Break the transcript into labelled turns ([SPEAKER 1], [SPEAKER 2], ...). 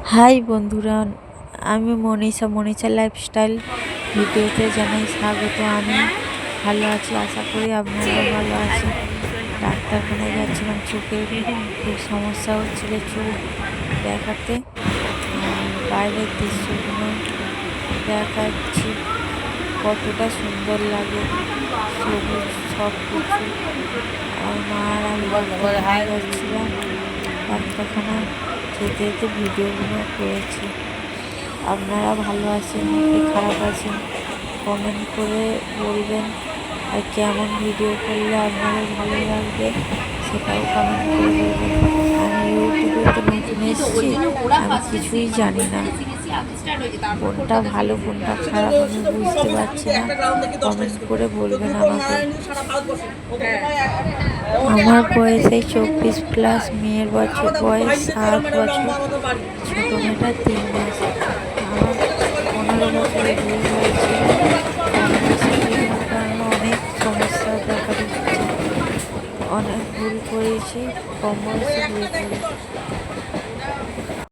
[SPEAKER 1] High বন্ধুরা, আমি Manisha lifestyle ভিডিওতে জানাই স্বাগত। আমি ভালো আছি, আশা করি আপনারা ভালো আছেন। ডাক্তারখানায় যাচ্ছিলাম, চোখের খুব সমস্যা হচ্ছিল চোখ দেখাতে। আর বাইরের দৃশ্যগুলো দেখাচ্ছি, কতটা সুন্দর লাগে সবুজ সব কিছু। আর মা আর আমি ডাক্তারখানায় যাচ্ছিলাম, ডাক্তারখানায় যেতে যেতে ভিডিওগুলো করেছি। আপনারা ভালো আছেন কি খারাপ আছেন কমেন্ট করে বলবেন, আর কেমন ভিডিও করলে আপনাদের ভালো লাগবে সেটাও কমেন্ট করে বলবেন। আমি ইউটিউবে তো নতুন এসেছি, আমি কিছুই জানি না, কোনটা ভালো কোনটা খারাপ আমি বুঝতে পারছি না। কমেন্ট করে বলবেন আমাকে। আমার বয়স এই 24+, মেয়ের বয়স 7 বছর, ছোট মেয়েটা 3 মাস। আমার 15 বছরে বিয়ে হয়েছিল। কম বয়সে বিয়ে হওয়ার কারণে অনেক সমস্যা দেখা দিচ্ছে, অনেক ভুল করেছি কম বয়সে বিয়ে করে।